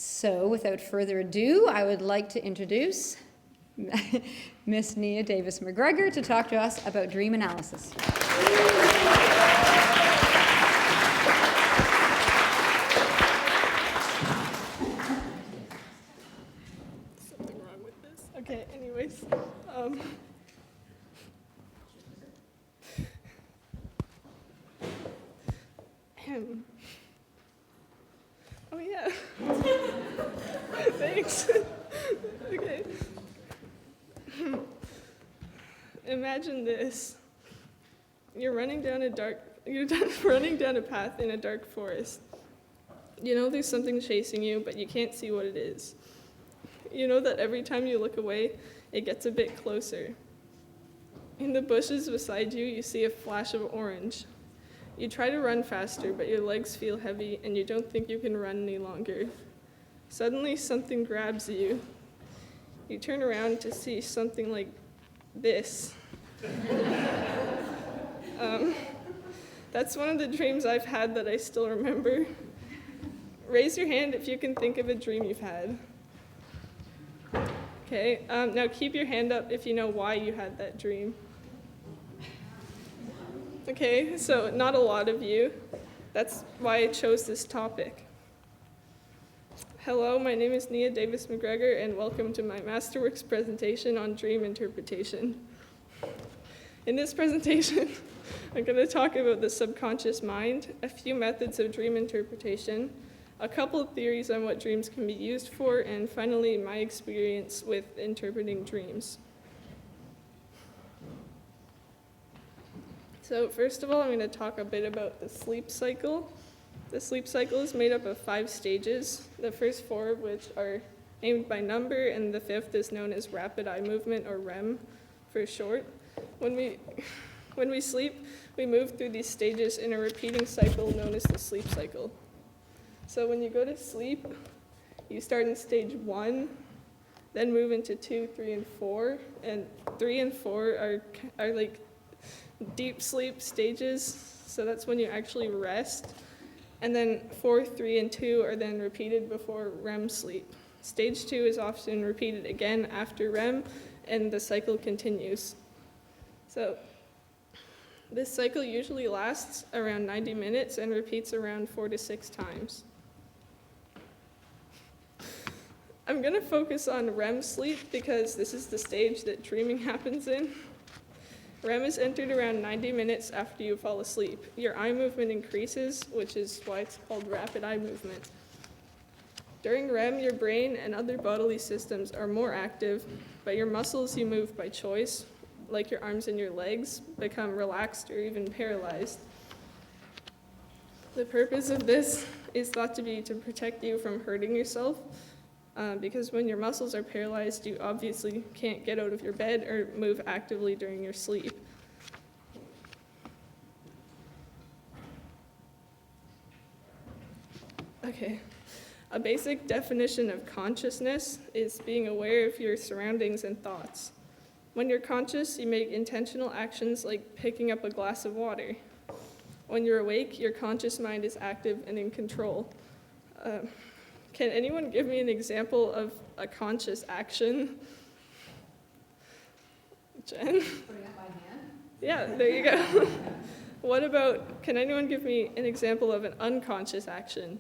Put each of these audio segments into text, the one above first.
So without further ado, I would like to introduce Miss Nia Davis McGregor to talk to us about dream analysis. Something wrong with this. Okay, anyways. Oh yeah. Thanks. Okay. Imagine this. You're running down a path in a dark forest. You know there's something chasing you, but you can't see what it is. You know that every time you look away, it gets a bit closer. In the bushes beside you, you see a flash of orange. You try to run faster, but your legs feel heavy and you don't think you can run any longer. Suddenly, something grabs you. You turn around to see something like this. That's one of the dreams I've had that I still remember. Raise your hand if you can think of a dream you've had. Okay, now keep your hand up if you know why you had that dream. Okay, so not a lot of you. That's why I chose this topic. Hello, my name is Nia Davis McGregor, and welcome to my Masterworks presentation on dream interpretation. In this presentation, I'm going to talk about the subconscious mind, a few methods of dream interpretation, a couple of theories on what dreams can be used for, and finally, my experience with interpreting dreams. So first of all, I'm going to talk a bit about the sleep cycle. The sleep cycle is made up of 5 stages, the first 4 of which are named by number, and the 5th is known as rapid eye movement, or REM for short. When we sleep, we move through these stages in a repeating cycle known as the sleep cycle. So when you go to sleep, you start in stage 1, then move into 2, 3, and 4, and 3 and 4 are like deep sleep stages, so that's when you actually rest. And then 4, 3, and 2 are then repeated before REM sleep. Stage 2 is often repeated again after REM, and the cycle continues. So this cycle usually lasts around 90 minutes and repeats around 4 to 6 times. I'm going to focus on REM sleep because this is the stage that dreaming happens in. REM is entered around 90 minutes after you fall asleep. Your eye movement increases, which is why it's called rapid eye movement. During REM, your brain and other bodily systems are more active, but your muscles you move by choice, like your arms and your legs, become relaxed or even paralyzed. The purpose of this is thought to be to protect you from hurting yourself, because when your muscles are paralyzed, you obviously can't get out of your bed or move actively during your sleep. Okay, a basic definition of consciousness is being aware of your surroundings and thoughts. When you're conscious, you make intentional actions like picking up a glass of water. When you're awake, your conscious mind is active and in control. Can anyone give me an example of a conscious action? Jen? Putting up my hand? Yeah, there you go. What about, can anyone give me an example of an unconscious action?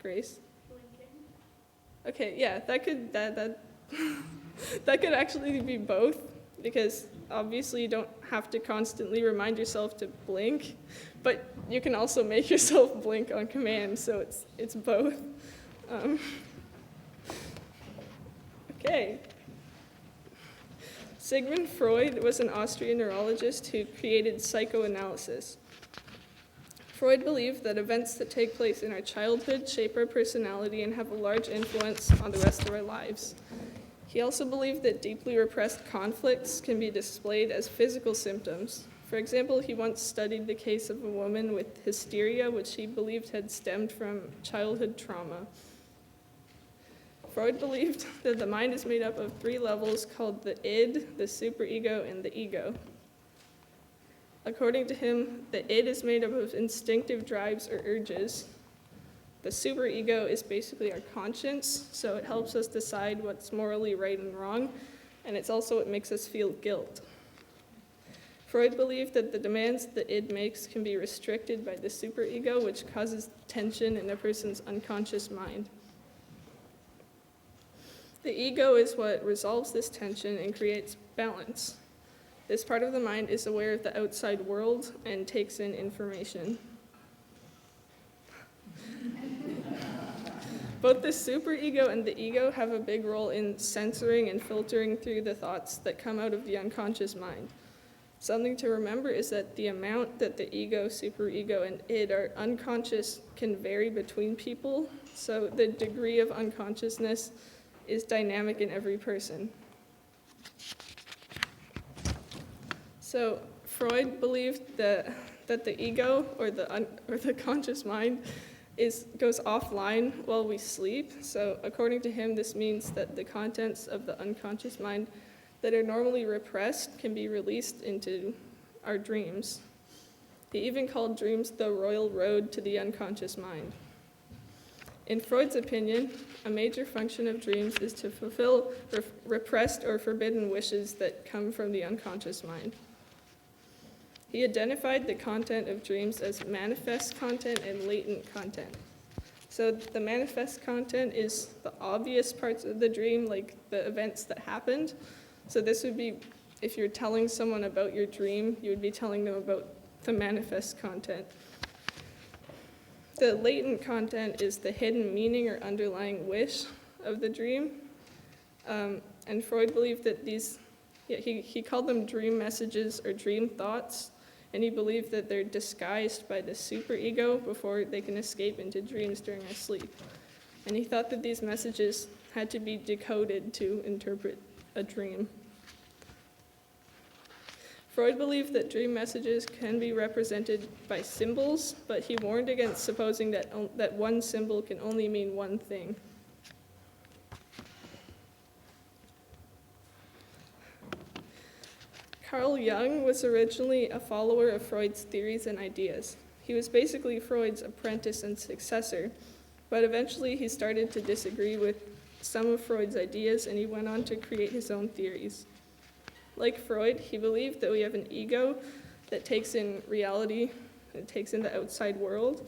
Grace? Blinking. Okay, yeah, that could actually be both, because obviously you don't have to constantly remind yourself to blink, but you can also make yourself blink on command, so it's both. Okay. Sigmund Freud was an Austrian neurologist who created psychoanalysis. Freud believed that events that take place in our childhood shape our personality and have a large influence on the rest of our lives. He also believed that deeply repressed conflicts can be displayed as physical symptoms. For example, he once studied the case of a woman with hysteria, which he believed had stemmed from childhood trauma. Freud believed that the mind is made up of 3 levels called the id, the superego, and the ego. According to him, the id is made up of instinctive drives or urges. The superego is basically our conscience, so it helps us decide what's morally right and wrong, and it's also what makes us feel guilt. Freud believed that the demands the id makes can be restricted by the superego, which causes tension in a person's unconscious mind. The ego is what resolves this tension and creates balance. This part of the mind is aware of the outside world and takes in information. Both the superego and the ego have a big role in censoring and filtering through the thoughts that come out of the unconscious mind. Something to remember is that the amount that the ego, superego, and id are unconscious can vary between people, so the degree of unconsciousness is dynamic in every person. So Freud believed that the ego, or the conscious mind, goes offline while we sleep. So according to him, this means that the contents of the unconscious mind that are normally repressed can be released into our dreams. He even called dreams the royal road to the unconscious mind. In Freud's opinion, a major function of dreams is to fulfill repressed or forbidden wishes that come from the unconscious mind. He identified the content of dreams as manifest content and latent content. So the manifest content is the obvious parts of the dream, like the events that happened. So this would be, if you're telling someone about your dream, you would be telling them about the manifest content. The latent content is the hidden meaning or underlying wish of the dream. And Freud believed that he called them dream messages or dream thoughts, and he believed that they're disguised by the superego before they can escape into dreams during our sleep. And he thought that these messages had to be decoded to interpret a dream. Freud believed that dream messages can be represented by symbols, but he warned against supposing that one symbol can only mean one thing. Carl Jung was originally a follower of Freud's theories and ideas. He was basically Freud's apprentice and successor, but eventually he started to disagree with some of Freud's ideas, and he went on to create his own theories. Like Freud, he believed that we have an ego that takes in reality, it takes in the outside world.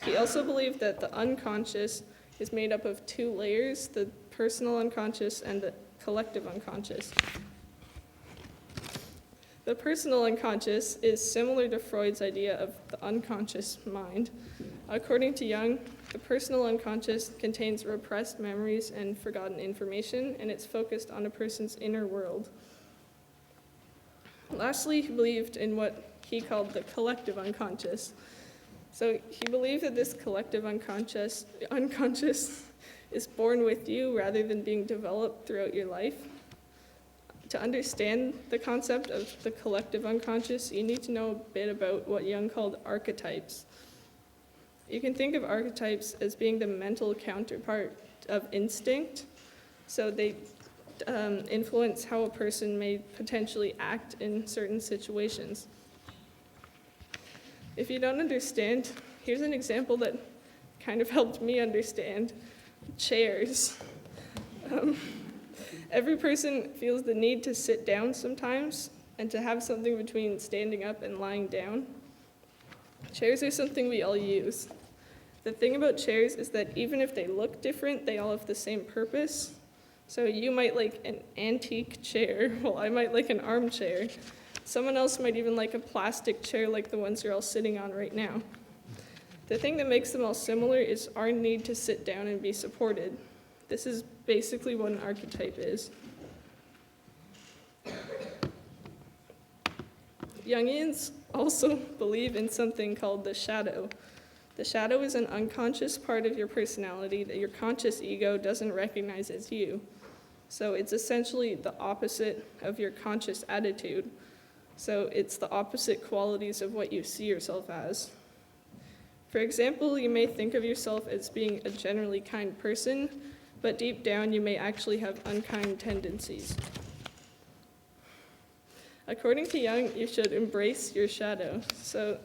He also believed that the unconscious is made up of two layers, the personal unconscious and the collective unconscious. The personal unconscious is similar to Freud's idea of the unconscious mind. According to Jung, the personal unconscious contains repressed memories and forgotten information, and it's focused on a person's inner world. Lastly, he believed in what he called the collective unconscious. So he believed that this collective unconscious is born with you rather than being developed throughout your life. To understand the concept of the collective unconscious, you need to know a bit about what Jung called archetypes. You can think of archetypes as being the mental counterpart of instinct. So they influence how a person may potentially act in certain situations. If you don't understand, here's an example that kind of helped me understand. Chairs. Every person feels the need to sit down sometimes and to have something between standing up and lying down. Chairs are something we all use. The thing about chairs is that even if they look different, they all have the same purpose. So you might like an antique chair, while I might like an armchair. Someone else might even like a plastic chair like the ones you're all sitting on right now. The thing that makes them all similar is our need to sit down and be supported. This is basically what an archetype is. Jungians also believe in something called the shadow. The shadow is an unconscious part of your personality that your conscious ego doesn't recognize as you. So it's essentially the opposite of your conscious attitude. So it's the opposite qualities of what you see yourself as. For example, you may think of yourself as being a generally kind person, but deep down you may actually have unkind tendencies. According to Jung, you should embrace your shadow. So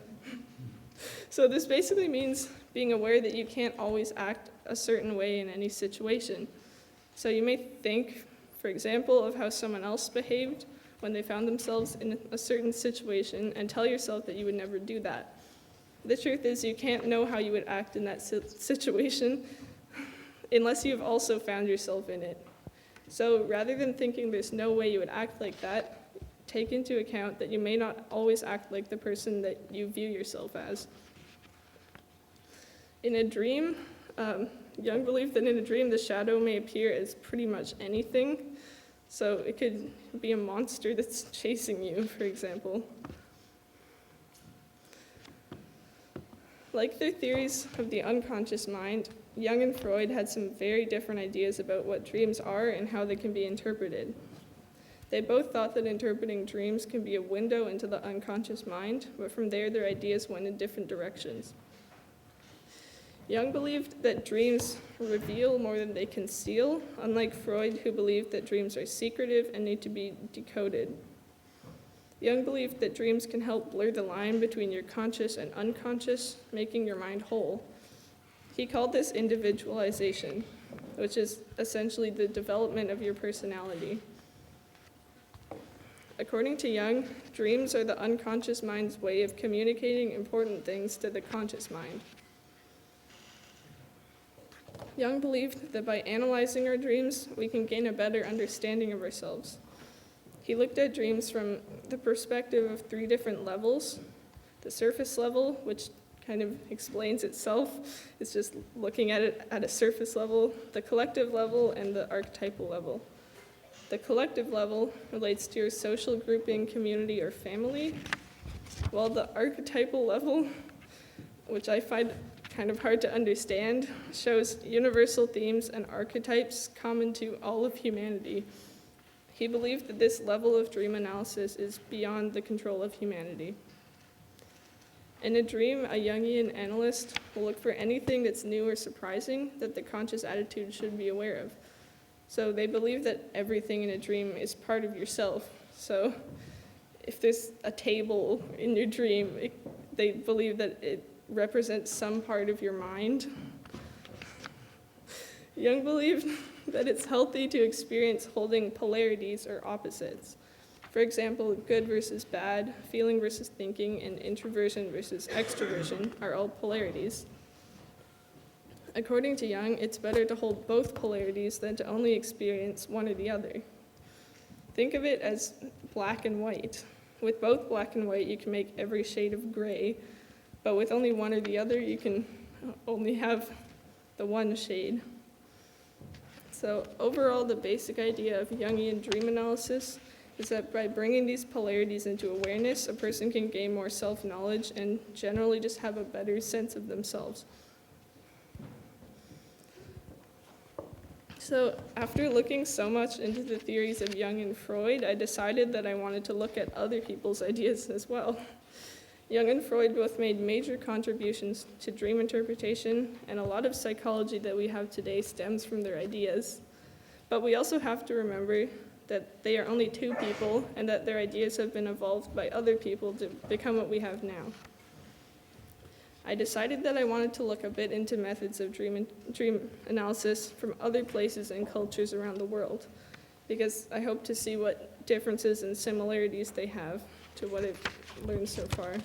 this basically means being aware that you can't always act a certain way in any situation. So you may think, for example, of how someone else behaved when they found themselves in a certain situation and tell yourself that you would never do that. The truth is you can't know how you would act in that situation unless you've also found yourself in it. So rather than thinking there's no way you would act like that, take into account that you may not always act like the person that you view yourself as. In a dream, Jung believed that in a dream the shadow may appear as pretty much anything. So it could be a monster that's chasing you, for example. Like their theories of the unconscious mind, Jung and Freud had some very different ideas about what dreams are and how they can be interpreted. They both thought that interpreting dreams can be a window into the unconscious mind, but from there their ideas went in different directions. Jung believed that dreams reveal more than they conceal, unlike Freud, who believed that dreams are secretive and need to be decoded. Jung believed that dreams can help blur the line between your conscious and unconscious, making your mind whole. He called this individualization, which is essentially the development of your personality. According to Jung, dreams are the unconscious mind's way of communicating important things to the conscious mind. Jung believed that by analyzing our dreams, we can gain a better understanding of ourselves. He looked at dreams from the perspective of 3 different levels. The surface level, which kind of explains itself, is just looking at it at a surface level, the collective level, and the archetypal level. The collective level relates to your social grouping, community, or family, while the archetypal level, which I find kind of hard to understand, shows universal themes and archetypes common to all of humanity. He believed that this level of dream analysis is beyond the control of humanity. In a dream, a Jungian analyst will look for anything that's new or surprising that the conscious attitude should be aware of. So they believe that everything in a dream is part of yourself. So if there's a table in your dream, they believe that it represents some part of your mind. Jung believed that it's healthy to experience holding polarities or opposites. For example, good versus bad, feeling versus thinking, and introversion versus extroversion are all polarities. According to Jung, it's better to hold both polarities than to only experience one or the other. Think of it as black and white. With both black and white, you can make every shade of gray, but with only one or the other, you can only have the one shade. So overall, the basic idea of Jungian dream analysis is that by bringing these polarities into awareness, a person can gain more self-knowledge and generally just have a better sense of themselves. So after looking so much into the theories of Jung and Freud, I decided that I wanted to look at other people's ideas as well. Jung and Freud both made major contributions to dream interpretation, and a lot of psychology that we have today stems from their ideas. But we also have to remember that they are only 2 people, and that their ideas have been evolved by other people to become what we have now. I decided that I wanted to look a bit into methods of dream analysis from other places and cultures around the world, because I hope to see what differences and similarities they have to what I've learned so far.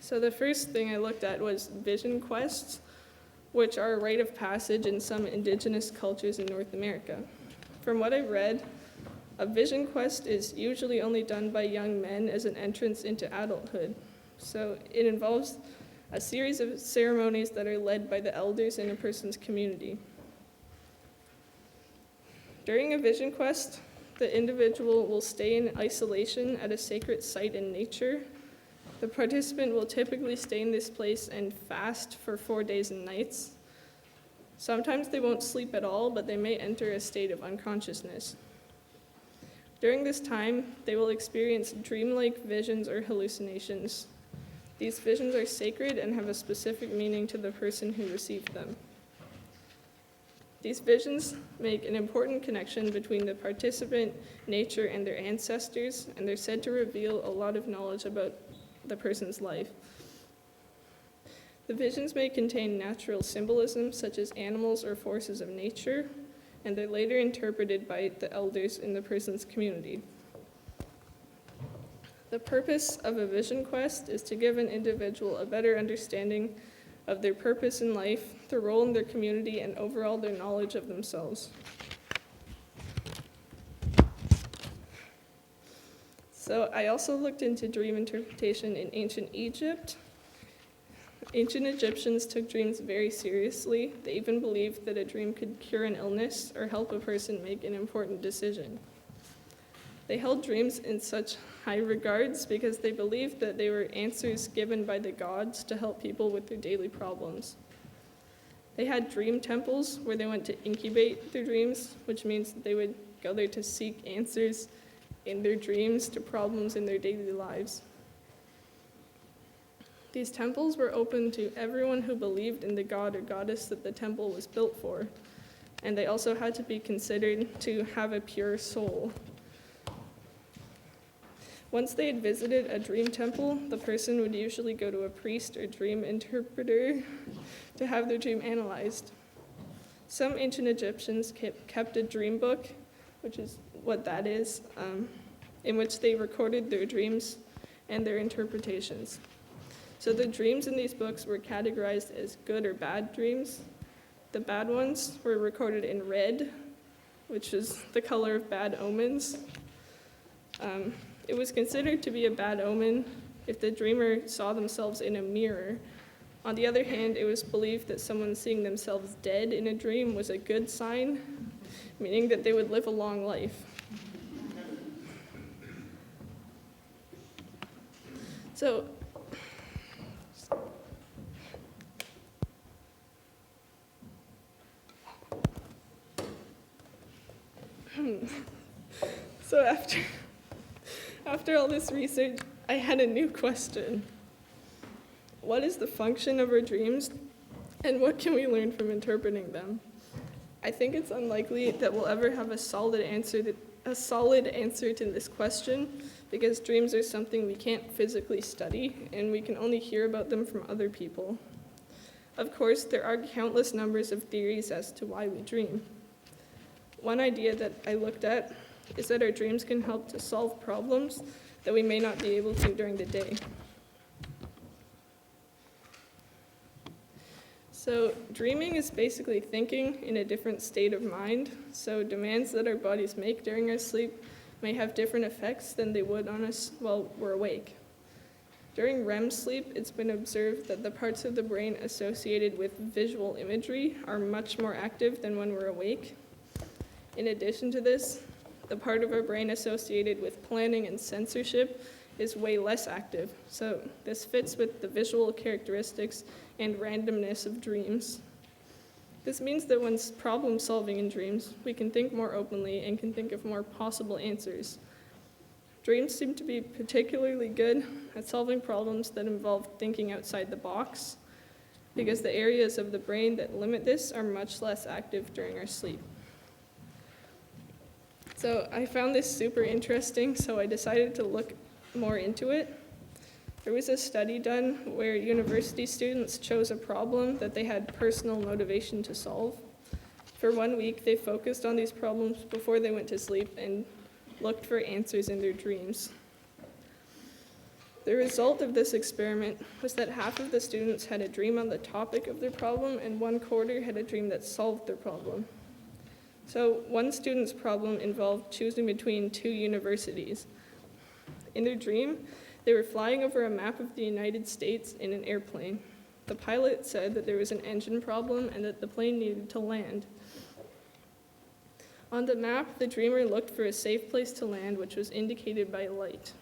So the first thing I looked at was vision quests, which are a rite of passage in some indigenous cultures in North America. From what I've read, a vision quest is usually only done by young men as an entrance into adulthood. So it involves a series of ceremonies that are led by the elders in a person's community. During a vision quest, the individual will stay in isolation at a sacred site in nature. The participant will typically stay in this place and fast for 4 days and nights. Sometimes they won't sleep at all, but they may enter a state of unconsciousness. During this time, they will experience dreamlike visions or hallucinations. These visions are sacred and have a specific meaning to the person who received them. These visions make an important connection between the participant, nature, and their ancestors, and they're said to reveal a lot of knowledge about the person's life. The visions may contain natural symbolism, such as animals or forces of nature, and they're later interpreted by the elders in the person's community. The purpose of a vision quest is to give an individual a better understanding of their purpose in life, their role in their community, and overall their knowledge of themselves. So I also looked into dream interpretation in ancient Egypt. Ancient Egyptians took dreams very seriously. They even believed that a dream could cure an illness or help a person make an important decision. They held dreams in such high regards because they believed that they were answers given by the gods to help people with their daily problems. They had dream temples where they went to incubate their dreams, which means that they would go there to seek answers in their dreams to problems in their daily lives. These temples were open to everyone who believed in the god or goddess that the temple was built for, and they also had to be considered to have a pure soul. Once they had visited a dream temple, the person would usually go to a priest or dream interpreter to have their dream analyzed. Some ancient Egyptians kept a dream book, which is what that is, in which they recorded their dreams and their interpretations. So the dreams in these books were categorized as good or bad dreams. The bad ones were recorded in red, which is the color of bad omens. It was considered to be a bad omen if the dreamer saw themselves in a mirror. On the other hand, it was believed that someone seeing themselves dead in a dream was a good sign, meaning that they would live a long life. So, after all this research, I had a new question. What is the function of our dreams, and what can we learn from interpreting them? I think it's unlikely that we'll ever have a solid answer to this question, because dreams are something we can't physically study, and we can only hear about them from other people. Of course, there are countless numbers of theories as to why we dream. One idea that I looked at is that our dreams can help to solve problems that we may not be able to during the day. So dreaming is basically thinking in a different state of mind, so demands that our bodies make during our sleep may have different effects than they would on us while we're awake. During REM sleep, it's been observed that the parts of the brain associated with visual imagery are much more active than when we're awake. In addition to this, the part of our brain associated with planning and censorship is way less active, so this fits with the visual characteristics and randomness of dreams. This means that when problem solving in dreams, we can think more openly and can think of more possible answers. Dreams seem to be particularly good at solving problems that involve thinking outside the box, because the areas of the brain that limit this are much less active during our sleep. So I found this super interesting, so I decided to look more into it. There was a study done where university students chose a problem that they had personal motivation to solve. For 1 week, they focused on these problems before they went to sleep and looked for answers in their dreams. The result of this experiment was that half of the students had a dream on the topic of their problem, and 1/4 had a dream that solved their problem. So one student's problem involved choosing between 2 universities. In their dream, they were flying over a map of the United States in an airplane. The pilot said that there was an engine problem and that the plane needed to land. On the map, the dreamer looked for a safe place to land, which was indicated by light.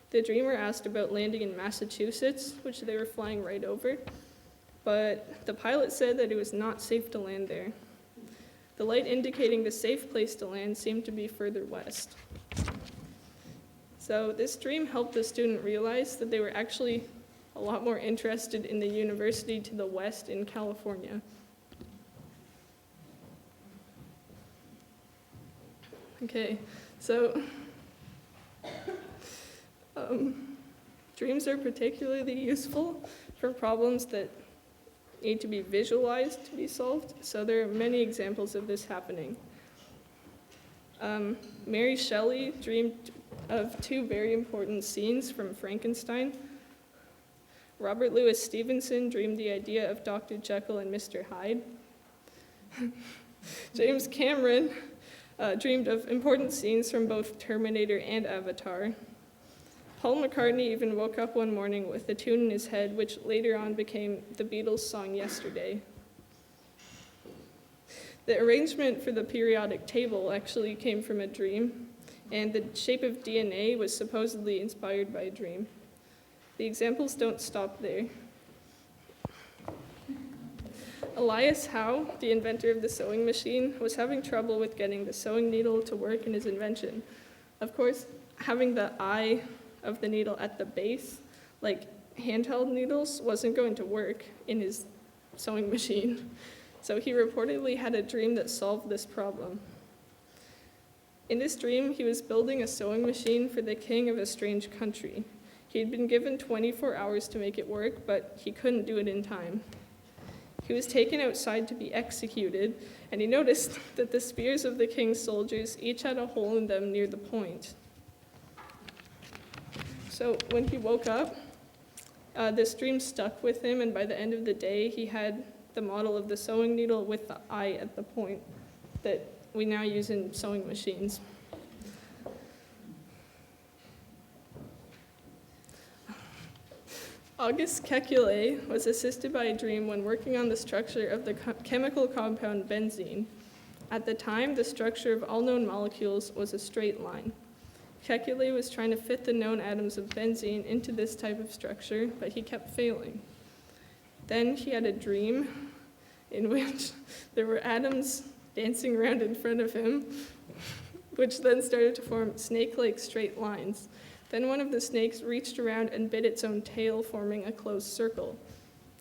The dreamer asked about landing in Massachusetts, which they were flying right over, but the pilot said that it was not safe to land there. The light indicating the safe place to land seemed to be further west. So this dream helped the student realize that they were actually a lot more interested in the university to the west in California. Okay, so dreams are particularly useful for problems that need to be visualized to be solved. So there are many examples of this happening. Mary Shelley dreamed of two very important scenes from Frankenstein. Robert Louis Stevenson dreamed the idea of Dr. Jekyll and Mr. Hyde. James Cameron dreamed of important scenes from both Terminator and Avatar. Paul McCartney even woke up one morning with a tune in his head, which later on became the Beatles' song Yesterday. The arrangement for the periodic table actually came from a dream, and the shape of DNA was supposedly inspired by a dream. The examples don't stop there. Elias Howe, the inventor of the sewing machine, was having trouble with getting the sewing needle to work in his invention. Of course, having the eye of the needle at the base, like handheld needles, wasn't going to work in his sewing machine. So he reportedly had a dream that solved this problem. In this dream, he was building a sewing machine for the king of a strange country. He had been given 24 hours to make it work, but he couldn't do it in time. He was taken outside to be executed, and he noticed that the spears of the king's soldiers each had a hole in them near the point. So when he woke up, this dream stuck with him, and by the end of the day, he had the model of the sewing needle with the eye at the point that we now use in sewing machines. Auguste Kekulé was assisted by a dream when working on the structure of the chemical compound benzene. At the time, the structure of all known molecules was a straight line. Kekulé was trying to fit the known atoms of benzene into this type of structure, but he kept failing. Then he had a dream in which there were atoms dancing around in front of him, which then started to form snake-like straight lines. Then one of the snakes reached around and bit its own tail, forming a closed circle.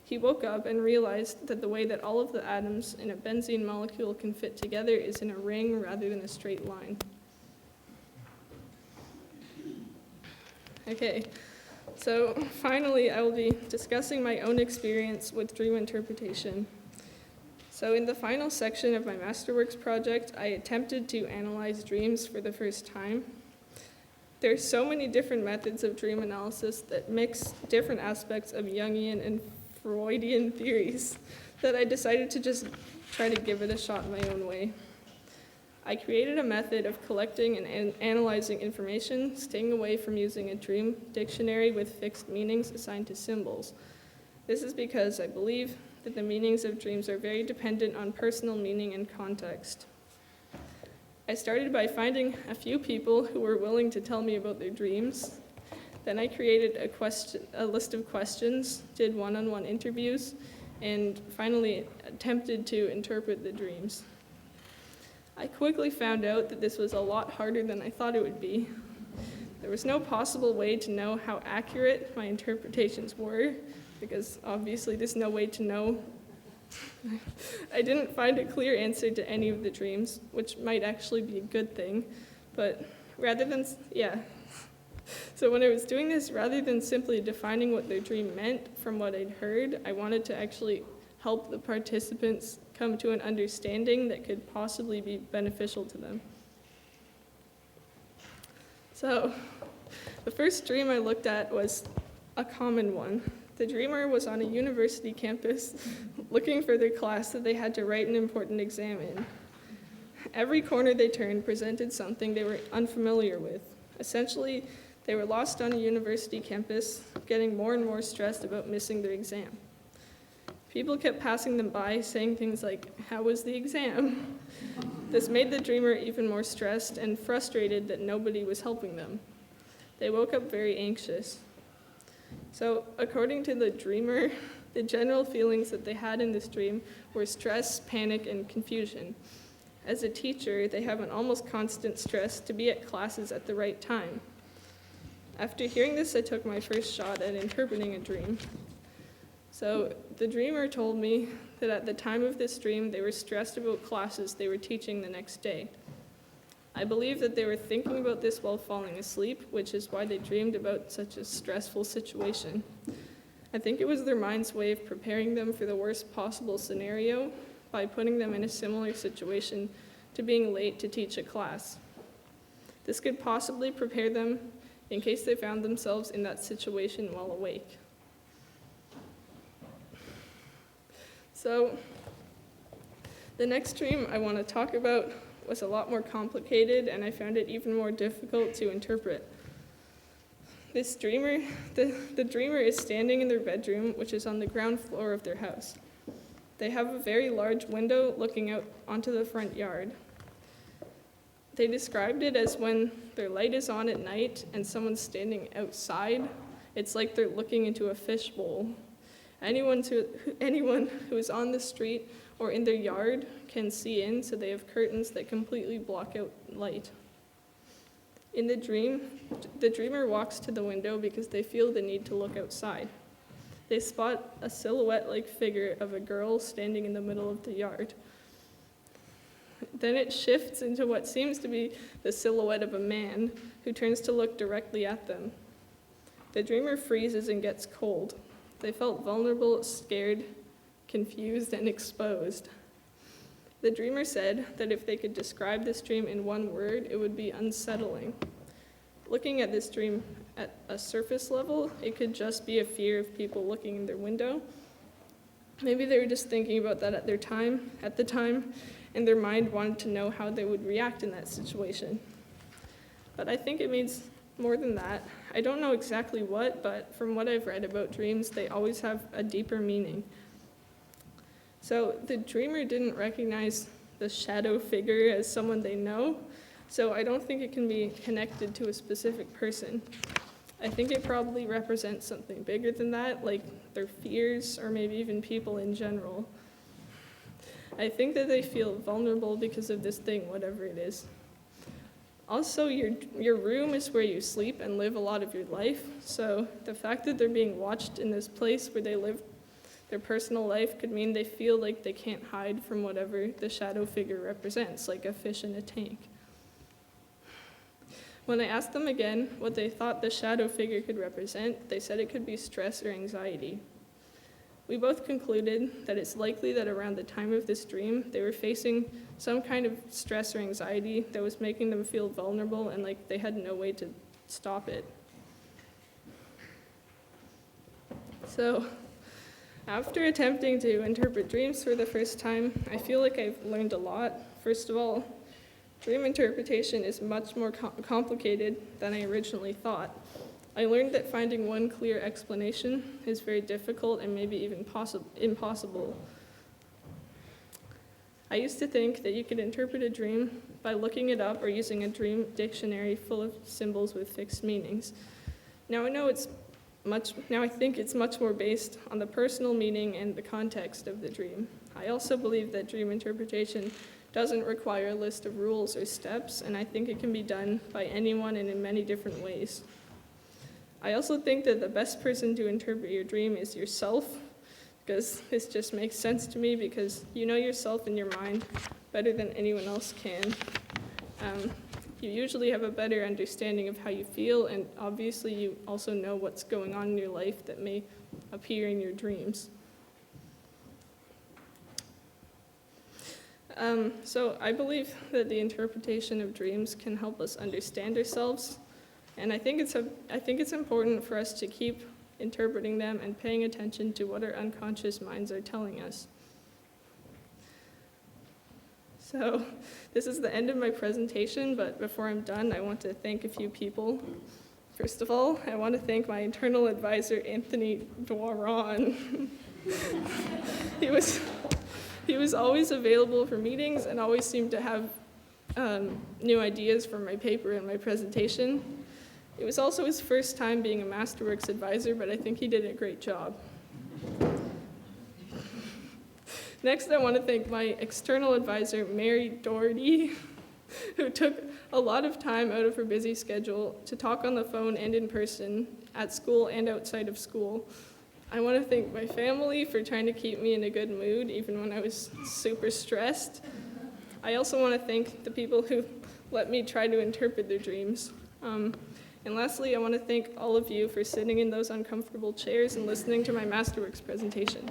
He woke up and realized that the way that all of the atoms in a benzene molecule can fit together is in a ring rather than a straight line. Okay, so finally I will be discussing my own experience with dream interpretation. So in the final section of my Masterworks project, I attempted to analyze dreams for the first time. There are so many different methods of dream analysis that mix different aspects of Jungian and Freudian theories that I decided to just try to give it a shot my own way. I created a method of collecting and analyzing information, staying away from using a dream dictionary with fixed meanings assigned to symbols. This is because I believe that the meanings of dreams are very dependent on personal meaning and context. I started by finding a few people who were willing to tell me about their dreams. Then I created a list of questions, did one-on-one interviews, and finally attempted to interpret the dreams. I quickly found out that this was a lot harder than I thought it would be. There was no possible way to know how accurate my interpretations were, because obviously there's no way to know. I didn't find a clear answer to any of the dreams, which might actually be a good thing, but So when I was doing this, rather than simply defining what their dream meant from what I'd heard, I wanted to actually help the participants come to an understanding that could possibly be beneficial to them. So the first dream I looked at was a common one. The dreamer was on a university campus looking for their class that they had to write an important exam in. Every corner they turned presented something they were unfamiliar with. Essentially, they were lost on a university campus, getting more and more stressed about missing their exam. People kept passing them by, saying things like, "How was the exam?" This made the dreamer even more stressed and frustrated that nobody was helping them. They woke up very anxious. So, according to the dreamer, the general feelings that they had in this dream were stress, panic, and confusion. As a teacher, they have an almost constant stress to be at classes at the right time. After hearing this, I took my first shot at interpreting a dream. So, the dreamer told me that at the time of this dream, they were stressed about classes they were teaching the next day. I believe that they were thinking about this while falling asleep, which is why they dreamed about such a stressful situation. I think it was their mind's way of preparing them for the worst possible scenario by putting them in a similar situation to being late to teach a class. This could possibly prepare them in case they found themselves in that situation while awake. So, the next dream I want to talk about was a lot more complicated, and I found it even more difficult to interpret. This dreamer, the dreamer is standing in their bedroom, which is on the ground floor of their house. They have a very large window looking out onto the front yard. They described it as when their light is on at night and someone's standing outside. It's like they're looking into a fishbowl. Anyone who is on the street or in their yard can see in, so they have curtains that completely block out light. In the dream, the dreamer walks to the window because they feel the need to look outside. They spot a silhouette-like figure of a girl standing in the middle of the yard. Then it shifts into what seems to be the silhouette of a man who turns to look directly at them. The dreamer freezes and gets cold. They felt vulnerable, scared, confused, and exposed. The dreamer said that if they could describe this dream in one word, it would be unsettling. Looking at this dream at a surface level, it could just be a fear of people looking in their window. Maybe they were just thinking about that at the time, and their mind wanted to know how they would react in that situation. But I think it means more than that. I don't know exactly what, but from what I've read about dreams, they always have a deeper meaning. So the dreamer didn't recognize the shadow figure as someone they know, so I don't think it can be connected to a specific person. I think it probably represents something bigger than that, like their fears or maybe even people in general. I think that they feel vulnerable because of this thing, whatever it is. Also, your room is where you sleep and live a lot of your life, so the fact that they're being watched in this place where they live their personal life could mean they feel like they can't hide from whatever the shadow figure represents, like a fish in a tank. When I asked them again what they thought the shadow figure could represent, they said it could be stress or anxiety. We both concluded that it's likely that around the time of this dream, they were facing some kind of stress or anxiety that was making them feel vulnerable and like they had no way to stop it. So, after attempting to interpret dreams for the first time, I feel like I've learned a lot. First of all, dream interpretation is much more complicated than I originally thought. I learned that finding one clear explanation is very difficult and maybe even impossible. I used to think that you could interpret a dream by looking it up or using a dream dictionary full of symbols with fixed meanings. Now I think it's much more based on the personal meaning and the context of the dream. I also believe that dream interpretation doesn't require a list of rules or steps, and I think it can be done by anyone and in many different ways. I also think that the best person to interpret your dream is yourself, because this just makes sense to me because you know yourself and your mind better than anyone else can. You usually have a better understanding of how you feel, and obviously you also know what's going on in your life that may appear in your dreams. So I believe that the interpretation of dreams can help us understand ourselves, and I think it's important for us to keep interpreting them and paying attention to what our unconscious minds are telling us. So this is the end of my presentation, but before I'm done, I want to thank a few people. First of all, I want to thank my internal advisor, Anthony Dwaron. He was always available for meetings and always seemed to have new ideas for my paper and my presentation. It was also his first time being a Masterworks advisor, but I think he did a great job. Next, I want to thank my external advisor, Mary Doherty, who took a lot of time out of her busy schedule to talk on the phone and in person, at school and outside of school. I want to thank my family for trying to keep me in a good mood, even when I was super stressed. I also want to thank the people who let me try to interpret their dreams. And lastly, I want to thank all of you for sitting in those uncomfortable chairs and listening to my Masterworks presentation.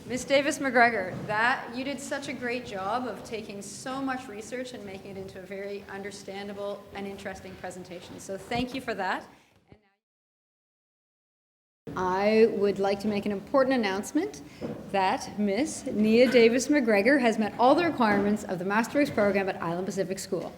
Ms. Davis McGregor, you did such a great job of taking so much research and making it into a very understandable and interesting presentation. So thank you for that. I would like to make an important announcement that Ms. Nia Davis McGregor has met all the requirements of the Masterworks program at Island Pacific School.